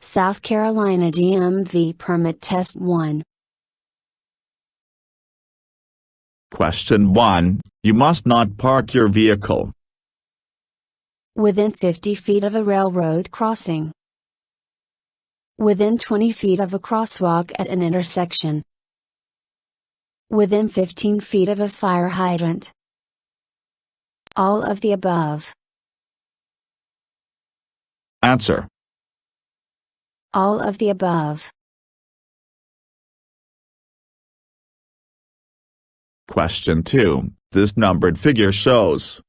South Carolina DMV Permit Test 1. Question 1. You must not park your vehicle Within 50 feet of a railroad crossing. Within 20 feet of a crosswalk at an intersection. Within 15 feet of a fire hydrant. All of the above. Answer. All of the above. Question 2. This numbered figure shows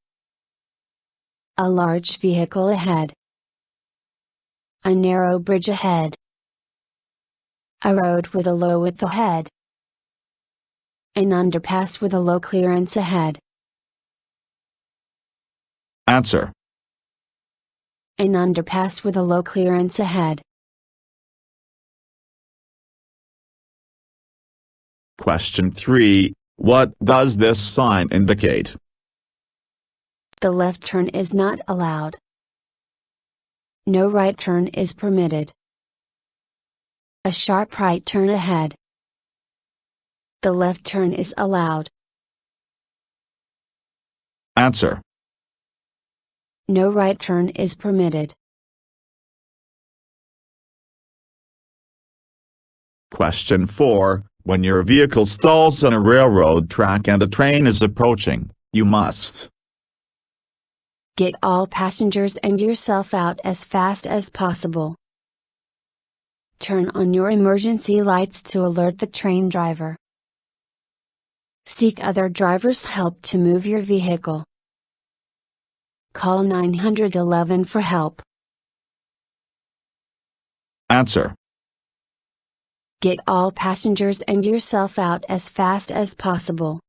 a large vehicle ahead, a narrow bridge ahead, a road with a low width ahead, an underpass with a low clearance ahead. Answer. An underpass with a low clearance ahead. Question 3. What does this sign indicate? The left turn is not allowed. No right turn is permitted. A sharp right turn ahead. The left turn is allowed. Answer. No right turn is permitted. Question 4. When your vehicle stalls on a railroad track and a train is approaching, you must get all passengers and yourself out as fast as possible. Turn on your emergency lights to alert the train driver. Seek other drivers' help to move your vehicle. Call 911 for help. Answer. Get all passengers and yourself out as fast as possible.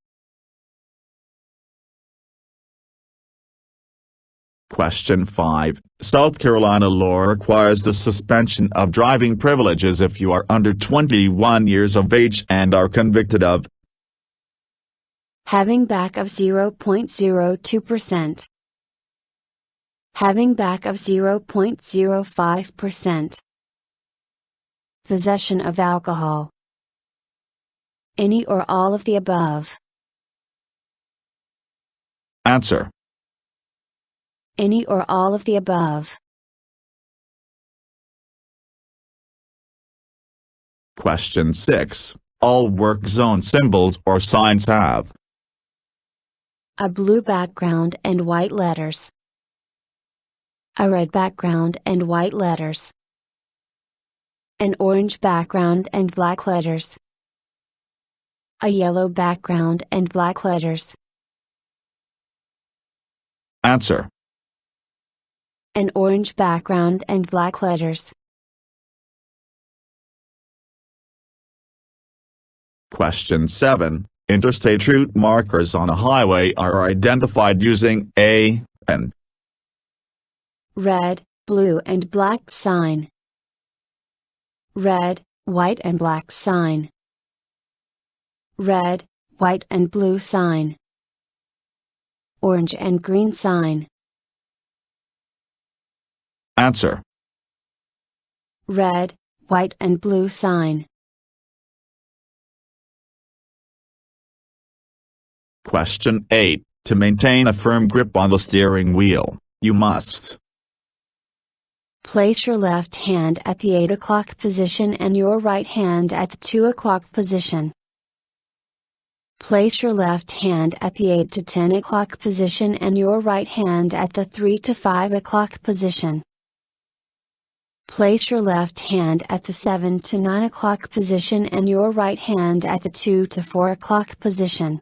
Question 5. South Carolina law requires the suspension of driving privileges if you are under 21 years of age and are convicted of having back of 0.02%, having back of 0.05%, possession of alcohol, any or all of the above. Answer. Any or all of the above. Question 6. All work zone symbols or signs have a blue background and white letters, a red background and white letters, an orange background and black letters, a yellow background and black letters. Answer. An orange background and black letters. Question 7. Interstate route markers on a highway are identified using a pen. Red, blue and black sign. Red, white and black sign. Red, white and blue sign. Orange and green sign. Answer. Red, white and blue sign. Question 8. To maintain a firm grip on the steering wheel, you must place your left hand at the 8 o'clock position and your right hand at the 2 o'clock position. Place your left hand at the 8 to 10 o'clock position and your right hand at the 3 to 5 o'clock position. Place your left hand at the 7 to 9 o'clock position and your right hand at the 2 to 4 o'clock position.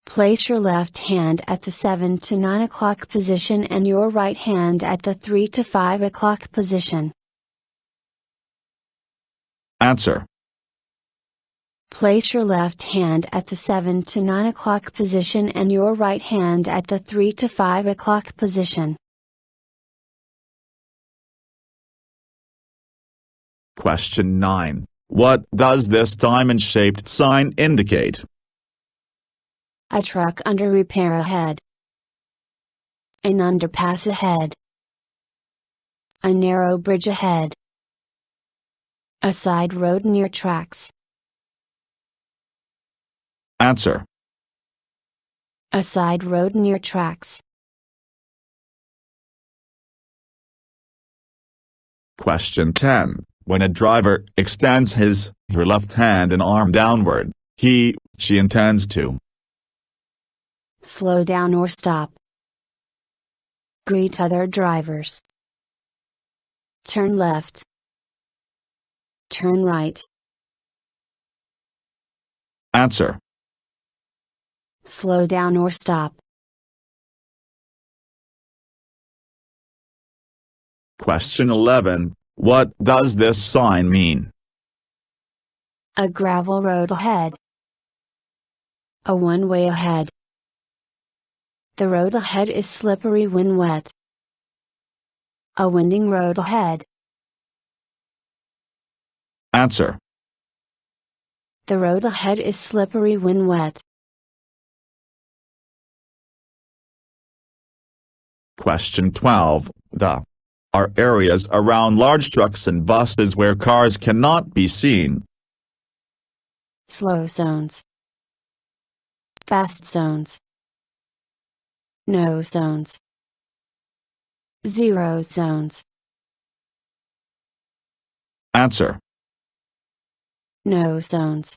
Place your left hand at the 7 to 9 o'clock position and your right hand at the 3 to 5 o'clock position. Answer. Place your left hand at the 7 to 9 o'clock position and your right hand at the 3 to 5 o'clock position. Question 9. What does this diamond-shaped sign indicate? A truck under repair ahead. An underpass ahead. A narrow bridge ahead. A side road near tracks. Answer. A side road near tracks. Question 10. When a driver extends her left hand and arm downward, she intends to slow down or stop. Greet other drivers. Turn left. Turn right. Answer. Slow down or stop. Question 11. What does this sign mean? A gravel road ahead. A one-way ahead. The road ahead is slippery when wet. A winding road ahead. Answer. The road ahead is slippery when wet. Question 12. Are areas around large trucks and buses where cars cannot be seen. Slow zones. Fast zones. No zones. Zero zones. Answer. No zones.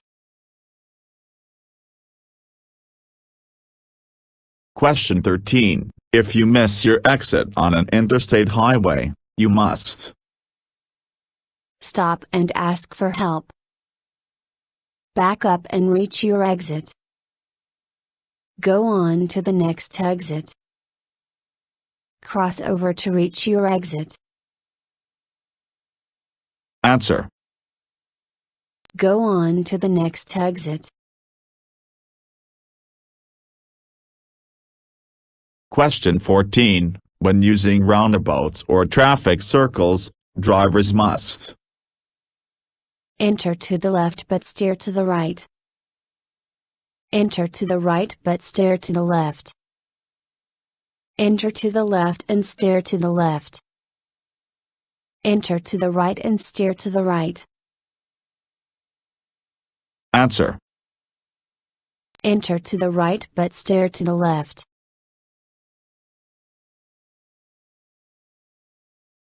Question 13. If you miss your exit on an interstate highway, you must stop and ask for help. Back up and reach your exit. Go on to the next exit. Cross over to reach your exit. Answer. Go on to the next exit. Question 14. When using roundabouts or traffic circles, drivers must enter to the left but steer to the right. Enter to the right but steer to the left. Enter to the left and steer to the left. Enter to the right and steer to the right. Answer. Enter to the right but steer to the left.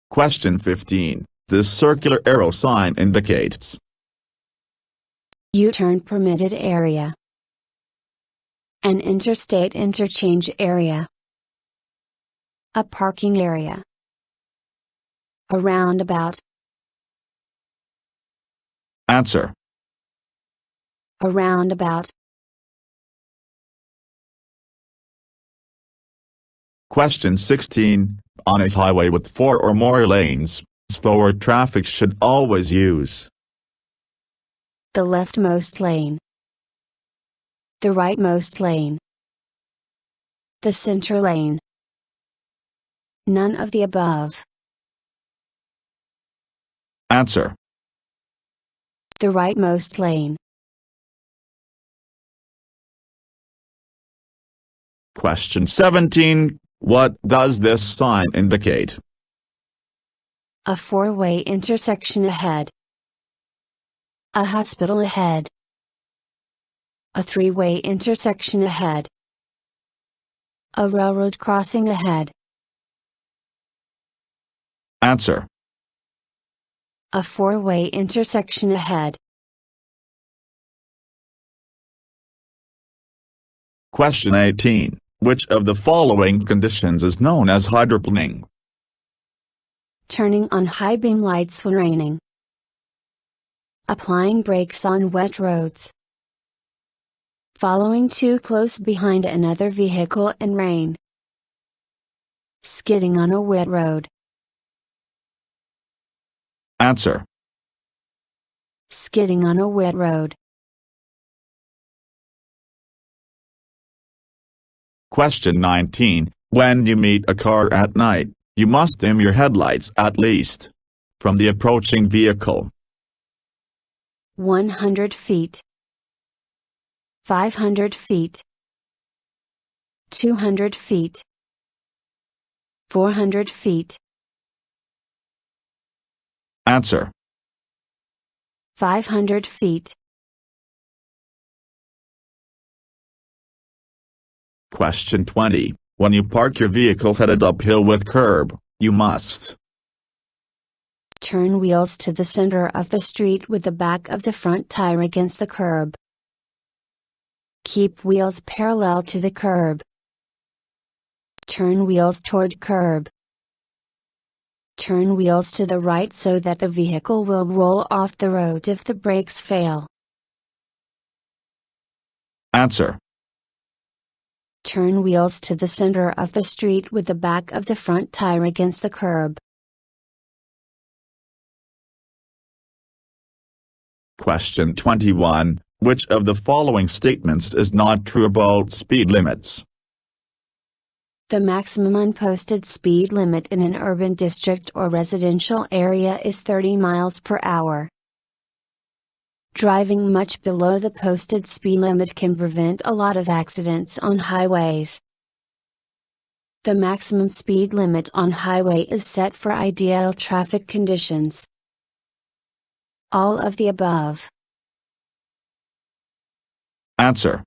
Question 15. This circular arrow sign indicates U-turn permitted area. An interstate interchange area. A parking area. A roundabout. Answer. A roundabout. Question 16. On a highway with 4 or more lanes, slower traffic should always use the leftmost lane. The rightmost lane. The center lane. None of the above. Answer. The rightmost lane. Question 17. What does this sign indicate? A four-way intersection ahead. A hospital ahead. A three-way intersection ahead. A railroad crossing ahead. Answer. A four-way intersection ahead. Question 18. Which of the following conditions is known as hydroplaning? Turning on high beam lights when raining. Applying brakes on wet roads. Following too close behind another vehicle in rain. Skidding on a wet road. Answer. Skidding on a wet road. Question 19. When you meet a car at night, you must dim your headlights at least from the approaching vehicle 100 feet. 500 feet. 200 feet. 400 feet. Answer. 500 feet. Question 20. When you park your vehicle headed uphill with curb, you must turn wheels to the center of the street with the back of the front tire against the curb. Keep wheels parallel to the curb. Turn wheels toward curb. Turn wheels to the right so that the vehicle will roll off the road if the brakes fail. Answer. Turn wheels to the center of the street with the back of the front tire against the curb. Question 21. Which of the following statements is not true about speed limits? The maximum unposted speed limit in an urban district or residential area is 30 miles per hour. Driving much below the posted speed limit can prevent a lot of accidents on highways. The maximum speed limit on highway is set for ideal traffic conditions. All of the above. Answer.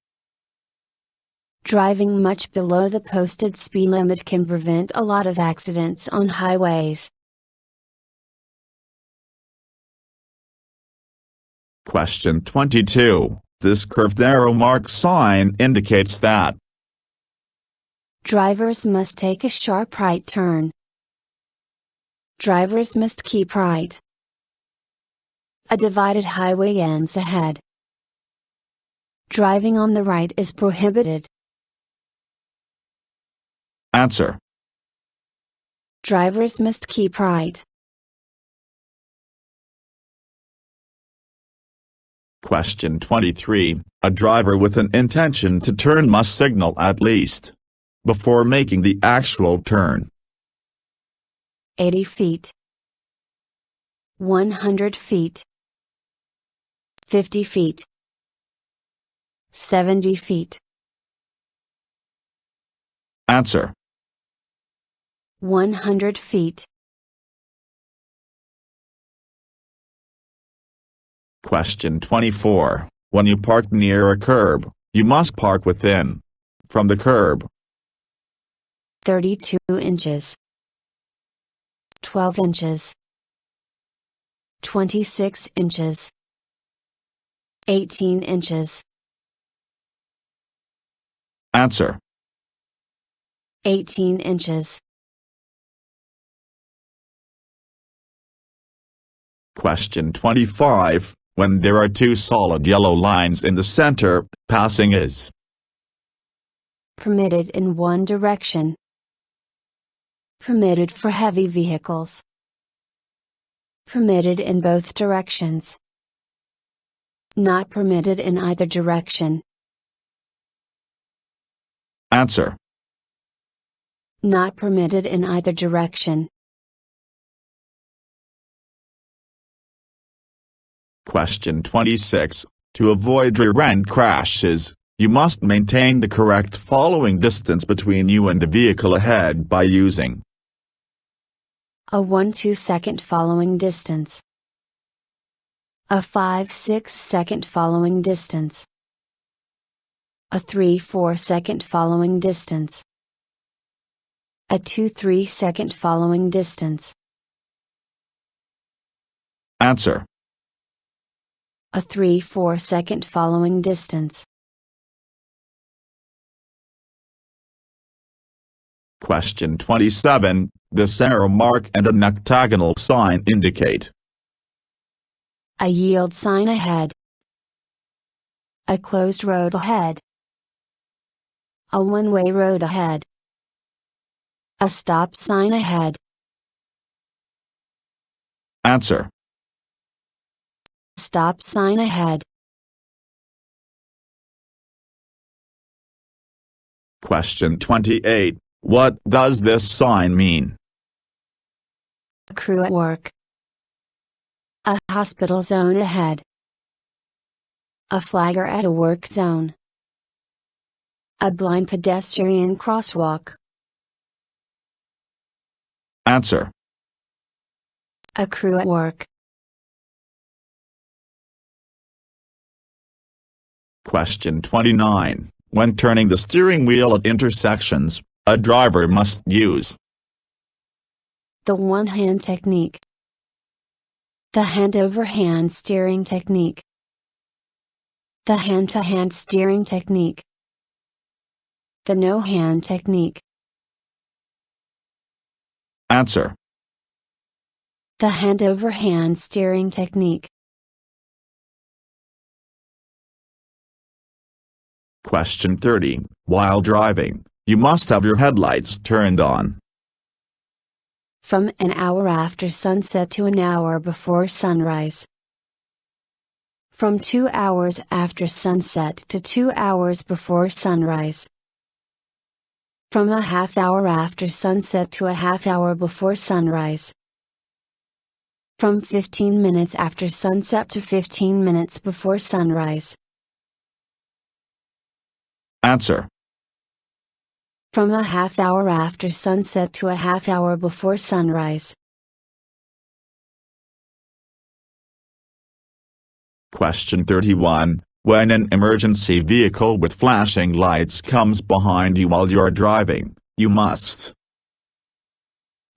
Driving much below the posted speed limit can prevent a lot of accidents on highways. Question 22. This curved arrow mark sign indicates that drivers must take a sharp right turn. Drivers must keep right. A divided highway ends ahead. Driving on the right is prohibited. Answer. Drivers must keep right. Question 23. A driver with an intention to turn must signal at least before making the actual turn. 80 feet. 100 feet. 50 feet. 70 feet. Answer. 100 feet. Question 24. When you park near a curb, you must park within from the curb 32 inches. 12 inches. 26 inches. 18 inches. Answer. 18 inches. Question 25. When there are two solid yellow lines in the center, passing is permitted in one direction. Permitted for heavy vehicles. Permitted in both directions. Not permitted in either direction. Answer. Not permitted in either direction. Question 26. To avoid rear-end crashes, you must maintain the correct following distance between you and the vehicle ahead by using a 1-2 second following distance. A 5-6 second following distance. A 3-4 second following distance. A 2-3 second following distance. Answer. A 3-4 second following distance. Question 27. This arrow mark and an octagonal sign indicate a yield sign ahead. A closed road ahead. A one-way road ahead. A stop sign ahead. Answer. Stop sign ahead. Question 28. What does this sign mean? A crew at work. A hospital zone ahead. A flagger at a work zone. A blind pedestrian crosswalk. Answer. A crew at work. Question 29. When turning the steering wheel at intersections, a driver must use the one-hand technique, the hand-over-hand steering technique, the hand-to-hand steering technique, the no-hand technique. Answer. The hand-over-hand steering technique. Question 30. While driving, you must have your headlights turned on. From an hour after sunset to an hour before sunrise. From 2 hours after sunset to 2 hours before sunrise. From a half hour after sunset to a half hour before sunrise. From 15 minutes after sunset to 15 minutes before sunrise. Answer. From a half hour after sunset to a half hour before sunrise. Question 31. When an emergency vehicle with flashing lights comes behind you while you're driving, you must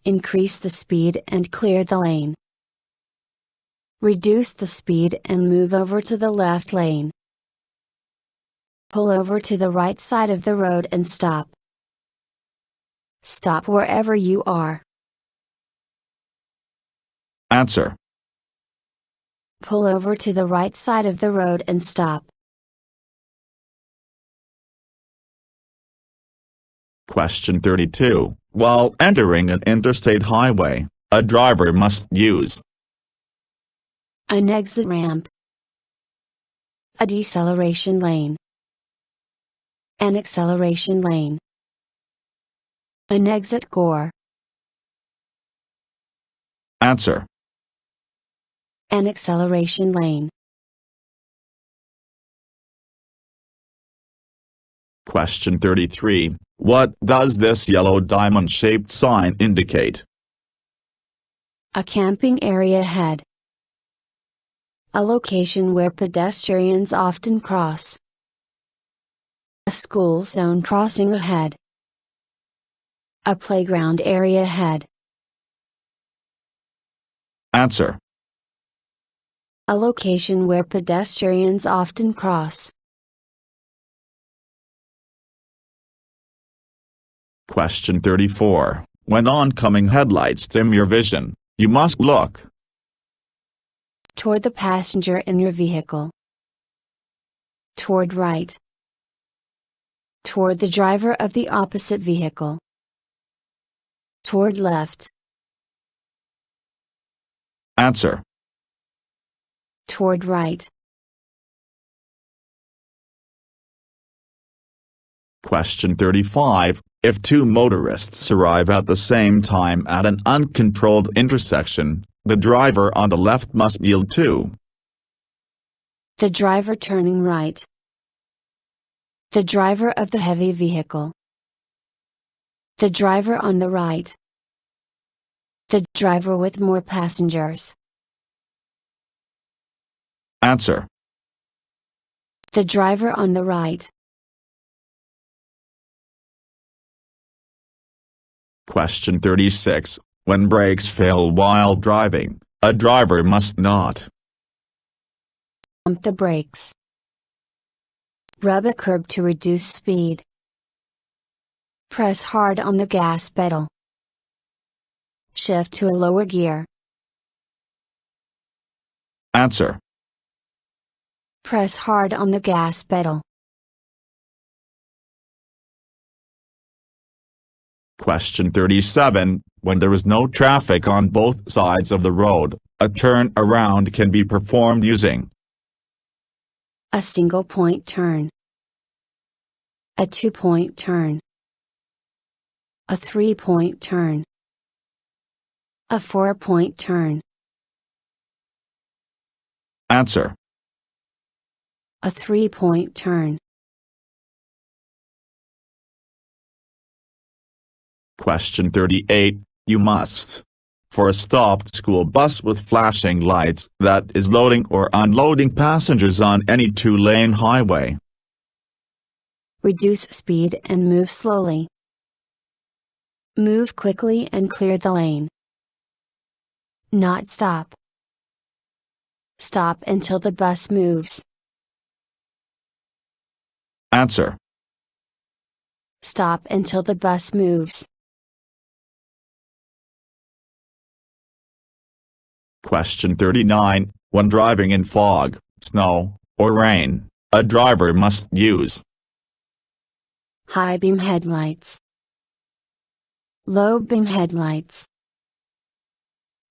increase the speed and clear the lane. Reduce the speed and move over to the left lane. Pull over to the right side of the road and stop. Stop wherever you are. Answer. Pull over to the right side of the road and stop. Question 32. While entering an interstate highway, a driver must use an exit ramp, a deceleration lane, an acceleration lane, an exit gore. Answer. An acceleration lane. Question 33. What does this yellow diamond-shaped sign indicate? A camping area ahead. A location where pedestrians often cross. A school zone crossing ahead. A playground area ahead. Answer. A location where pedestrians often cross. Question 34. When oncoming headlights dim your vision, you must look toward the passenger in your vehicle. Toward right. Toward the driver of the opposite vehicle. Toward left. Answer. Toward right. Question 35. If two motorists arrive at the same time at an uncontrolled intersection, the driver on the left must yield to the driver turning right. The driver of the heavy vehicle. The driver on the right. The driver with more passengers. Answer. The driver on the right. Question 36. When brakes fail while driving, a driver must not pump the brakes. Rub a curb to reduce speed. Press hard on the gas pedal. Shift to a lower gear. Answer. Press hard on the gas pedal. Question 37. When there is no traffic on both sides of the road, a turn around can be performed using a single point turn, a 2-point turn, a 3-point turn, a 4-point turn. Answer. A 3-point turn. Question 38. You must for a stopped school bus with flashing lights that is loading or unloading passengers on any two-lane highway. Reduce speed and move slowly. Move quickly and clear the lane. Not stop. Stop until the bus moves. Answer. Stop until the bus moves. Question 39. When driving in fog, snow, or rain, a driver must use high beam headlights, low beam headlights,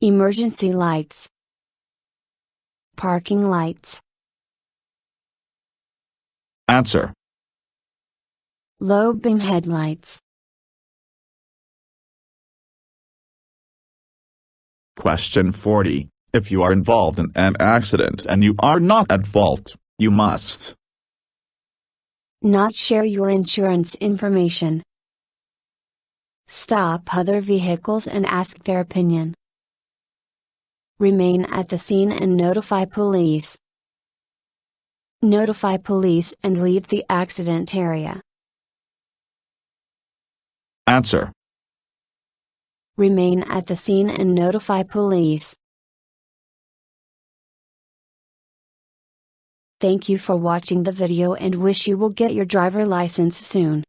emergency lights, parking lights. Answer. Low beam headlights. Question 40. If you are involved in an accident and you are not at fault, you must not share your insurance information. Stop other vehicles and ask their opinion. Remain at the scene and notify police. Notify police and leave the accident area. Answer. Remain at the scene and notify police. Thank you for watching the video and wish you will get your driver license soon.